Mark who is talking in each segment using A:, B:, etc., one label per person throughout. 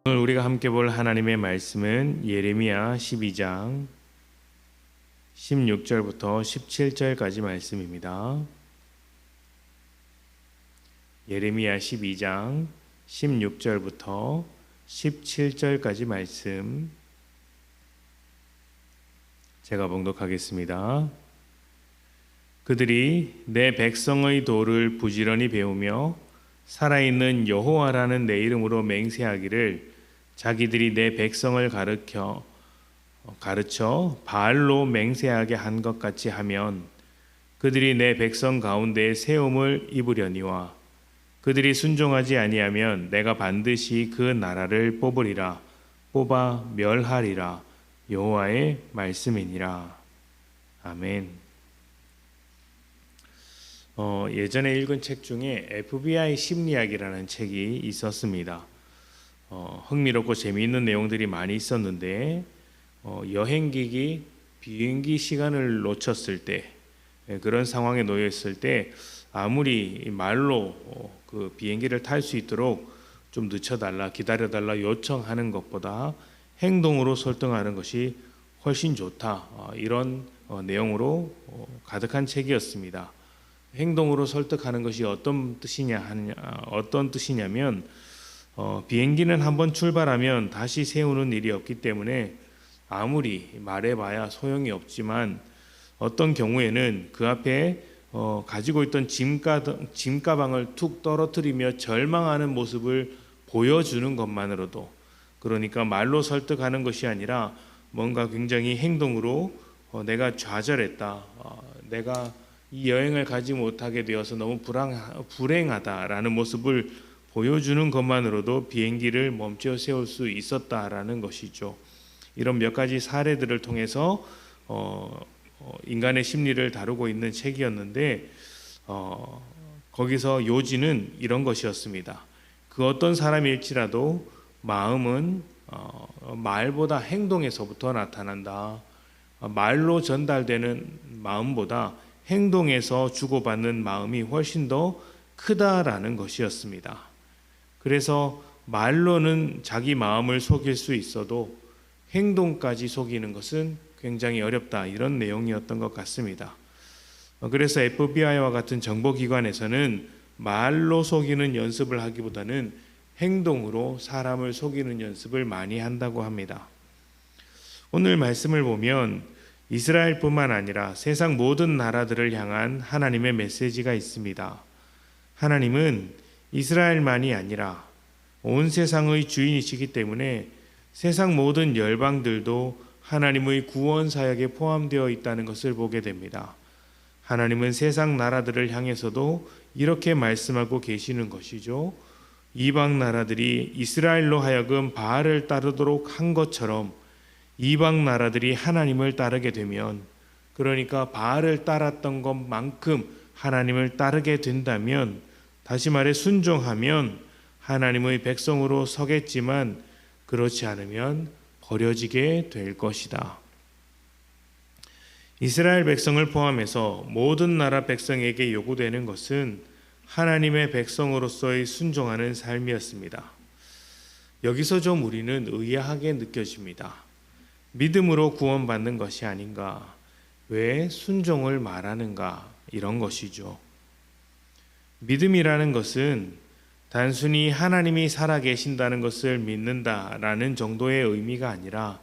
A: 오늘 우리가 함께 볼 하나님의 말씀은 예레미야 12장 16절부터 17절까지 말씀입니다. 예레미야 12장 16절부터 17절까지 말씀 제가 봉독하겠습니다. 그들이 내 백성의 도를 부지런히 배우며 살아있는 여호와라는 내 이름으로 맹세하기를 자기들이 내 백성을 가르쳐 바알로 맹세하게 한 것 같이 하면 그들이 내 백성 가운데 세움을 입으려니와 그들이 순종하지 아니하면 내가 반드시 그 나라를 뽑아 멸하리라. 여호와의 말씀이니라. 아멘. 예전에 읽은 책 중에 FBI 심리학이라는 책이 있었습니다. 흥미롭고 재미있는 내용들이 많이 있었는데 여행객이 비행기 시간을 놓쳤을 때, 그런 상황에 놓여 있을 때 아무리 말로 그 비행기를 탈 수 있도록 좀 늦춰달라, 기다려달라 요청하는 것보다 행동으로 설득하는 것이 훨씬 좋다, 이런 내용으로 가득한 책이었습니다. 행동으로 설득하는 것이 어떤 뜻이냐면 비행기는 한번 출발하면 다시 세우는 일이 없기 때문에 아무리 말해봐야 소용이 없지만 어떤 경우에는 그 앞에 가지고 있던 짐가방을 툭 떨어뜨리며 절망하는 모습을 보여주는 것만으로도, 그러니까 말로 설득하는 것이 아니라 뭔가 굉장히 행동으로 내가 좌절했다, 내가 이 여행을 가지 못하게 되어서 너무 불행하다라는 모습을 보여주는 것만으로도 비행기를 멈춰 세울 수 있었다라는 것이죠. 이런 몇 가지 사례들을 통해서 인간의 심리를 다루고 있는 책이었는데 거기서 요지는 이런 것이었습니다. 그 어떤 사람일지라도 마음은 말보다 행동에서부터 나타난다. 말로 전달되는 마음보다 행동에서 주고받는 마음이 훨씬 더 크다라는 것이었습니다. 그래서 말로는 자기 마음을 속일 수 있어도 행동까지 속이는 것은 굉장히 어렵다, 이런 내용이었던 것 같습니다. 그래서 FBI와 같은 정보기관에서는 말로 속이는 연습을 하기보다는 행동으로 사람을 속이는 연습을 많이 한다고 합니다. 오늘 말씀을 보면 이스라엘뿐만 아니라 세상 모든 나라들을 향한 하나님의 메시지가 있습니다. 하나님은 이스라엘만이 아니라 온 세상의 주인이시기 때문에 세상 모든 열방들도 하나님의 구원 사역에 포함되어 있다는 것을 보게 됩니다. 하나님은 세상 나라들을 향해서도 이렇게 말씀하고 계시는 것이죠. 이방 나라들이 이스라엘로 하여금 바알을 따르도록 한 것처럼 이방 나라들이 하나님을 따르게 되면, 그러니까 바알을 따랐던 것만큼 하나님을 따르게 된다면, 다시 말해 순종하면 하나님의 백성으로 서겠지만 그렇지 않으면 버려지게 될 것이다. 이스라엘 백성을 포함해서 모든 나라 백성에게 요구되는 것은 하나님의 백성으로서의 순종하는 삶이었습니다. 여기서 좀 우리는 의아하게 느껴집니다. 믿음으로 구원받는 것이 아닌가, 왜 순종을 말하는가, 이런 것이죠. 믿음이라는 것은 단순히 하나님이 살아계신다는 것을 믿는다라는 정도의 의미가 아니라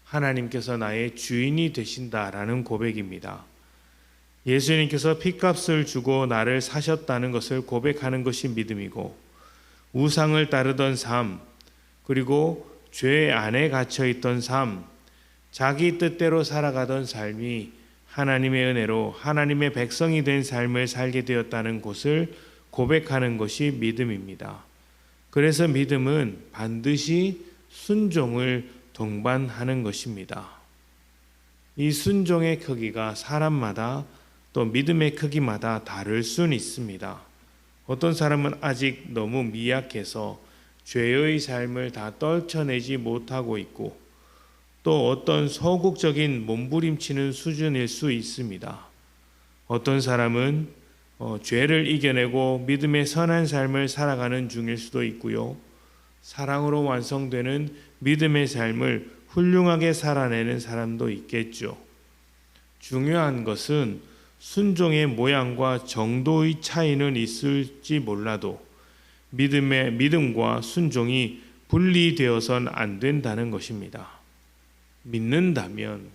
A: 하나님께서 나의 주인이 되신다라는 고백입니다. 예수님께서 핏값을 주고 나를 사셨다는 것을 고백하는 것이 믿음이고, 우상을 따르던 삶, 그리고 죄 안에 갇혀있던 삶, 자기 뜻대로 살아가던 삶이 하나님의 은혜로 하나님의 백성이 된 삶을 살게 되었다는 것을 고백하는 것이 믿음입니다. 그래서 믿음은 반드시 순종을 동반하는 것입니다. 이 순종의 크기가 사람마다 또 믿음의 크기마다 다를 수는 있습니다. 어떤 사람은 아직 너무 미약해서 죄의 삶을 다 떨쳐내지 못하고 있고, 또 어떤 소극적인 몸부림치는 수준일 수 있습니다. 어떤 사람은 죄를 이겨내고 믿음의 선한 삶을 살아가는 중일 수도 있고요. 사랑으로 완성되는 믿음의 삶을 훌륭하게 살아내는 사람도 있겠죠. 중요한 것은 순종의 모양과 정도의 차이는 있을지 몰라도 믿음과 순종이 분리되어선 안 된다는 것입니다. 믿는다면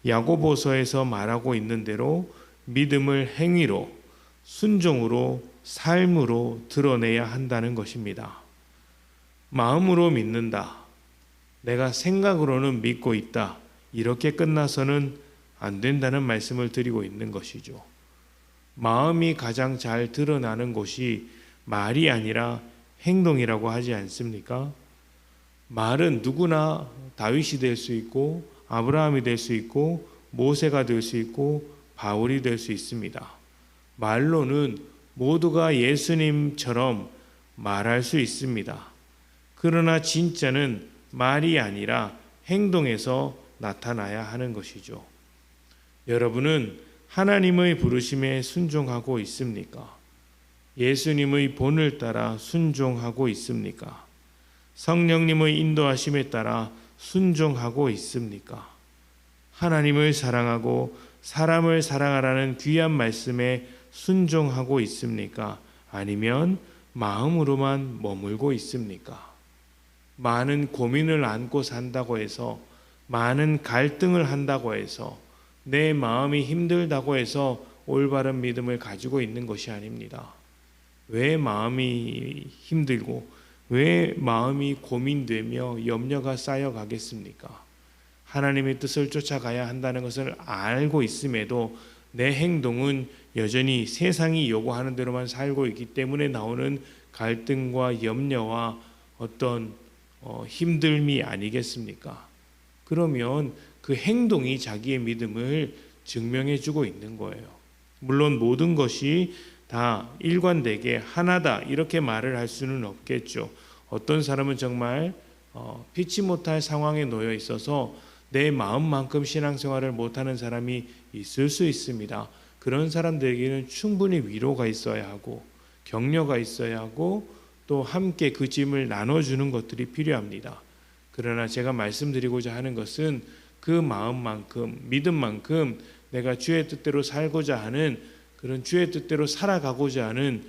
A: 야고보서에서 말하고 있는 대로 믿음을 행위로, 순종으로, 삶으로 드러내야 한다는 것입니다. 마음으로 믿는다. 내가 생각으로는 믿고 있다. 이렇게 끝나서는 안 된다는 말씀을 드리고 있는 것이죠. 마음이 가장 잘 드러나는 곳이 말이 아니라 행동이라고 하지 않습니까? 말은 누구나 다윗이 될 수 있고 아브라함이 될 수 있고 모세가 될 수 있고 바울이 될 수 있습니다. 말로는 모두가 예수님처럼 말할 수 있습니다. 그러나 진짜는 말이 아니라 행동에서 나타나야 하는 것이죠. 여러분은 하나님의 부르심에 순종하고 있습니까? 예수님의 본을 따라 순종하고 있습니까? 성령님의 인도하심에 따라 순종하고 있습니까? 하나님을 사랑하고 사람을 사랑하라는 귀한 말씀에 순종하고 있습니까? 아니면 마음으로만 머물고 있습니까? 많은 고민을 안고 산다고 해서, 많은 갈등을 한다고 해서, 내 마음이 힘들다고 해서 올바른 믿음을 가지고 있는 것이 아닙니다. 왜 마음이 힘들고 왜 마음이 고민되며 염려가 쌓여가겠습니까? 하나님의 뜻을 쫓아가야 한다는 것을 알고 있음에도 내 행동은 여전히 세상이 요구하는 대로만 살고 있기 때문에 나오는 갈등과 염려와 어떤 힘듦이 아니겠습니까? 그러면 그 행동이 자기의 믿음을 증명해 주고 있는 거예요. 물론 모든 것이 다 일관되게 하나다 이렇게 말을 할 수는 없겠죠. 어떤 사람은 정말 피치 못할 상황에 놓여 있어서 내 마음만큼 신앙생활을 못하는 사람이 있을 수 있습니다. 그런 사람들에게는 충분히 위로가 있어야 하고 격려가 있어야 하고 또 함께 그 짐을 나눠주는 것들이 필요합니다. 그러나 제가 말씀드리고자 하는 것은 그 마음만큼 믿음만큼 내가 주의 뜻대로 살고자 하는 그런 주의 뜻대로 살아가고자 하는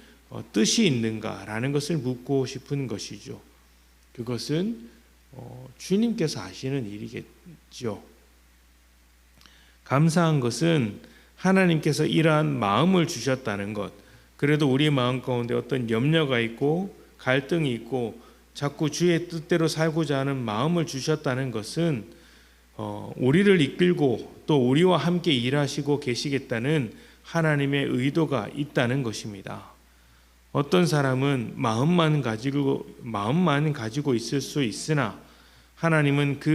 A: 뜻이 있는가라는 것을 묻고 싶은 것이죠. 그것은 주님께서 하시는 일이겠죠. 감사한 것은 하나님께서 이러한 마음을 주셨다는 것. 그래도 우리 마음 가운데 어떤 염려가 있고 갈등이 있고 자꾸 주의 뜻대로 살고자 하는 마음을 주셨다는 것은 우리를 이끌고 또 우리와 함께 일하시고 계시겠다는 하나님의 의도가 있다는 것입니다. 어떤 사람은 마음만 가지고 있을 수 있으나 하나님은 그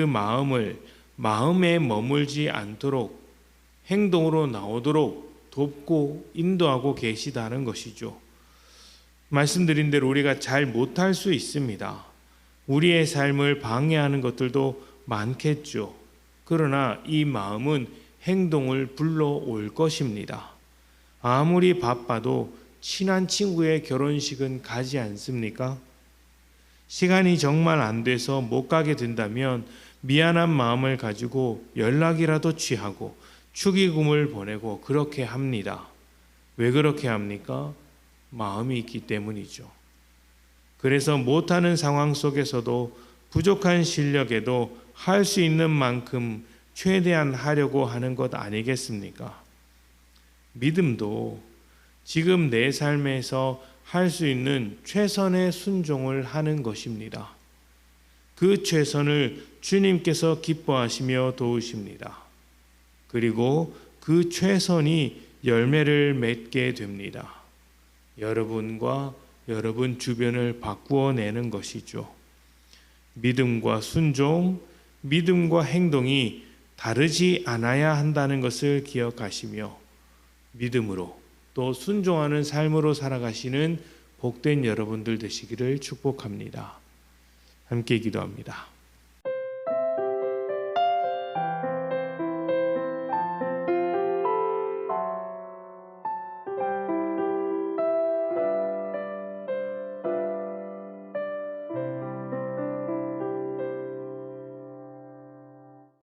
A: 마음에 머물지 않도록 행동으로 나오도록 돕고 인도하고 계시다는 것이죠. 말씀드린 대로 우리가 잘 못할 수 있습니다. 우리의 삶을 방해하는 것들도 많겠죠. 그러나 이 마음은 행동을 불러올 것입니다. 아무리 바빠도 친한 친구의 결혼식은 가지 않습니까? 시간이 정말 안 돼서 못 가게 된다면 미안한 마음을 가지고 연락이라도 취하고 축의금을 보내고 그렇게 합니다. 왜 그렇게 합니까? 마음이 있기 때문이죠. 그래서 못하는 상황 속에서도 부족한 실력에도 할 수 있는 만큼 최대한 하려고 하는 것 아니겠습니까? 믿음도 지금 내 삶에서 할 수 있는 최선의 순종을 하는 것입니다. 그 최선을 주님께서 기뻐하시며 도우십니다. 그리고 그 최선이 열매를 맺게 됩니다. 여러분과 여러분 주변을 바꾸어 내는 것이죠. 믿음과 순종, 믿음과 행동이 다르지 않아야 한다는 것을 기억하시며 믿음으로 또 순종하는 삶으로 살아가시는 복된 여러분들 되시기를 축복합니다. 함께 기도합니다.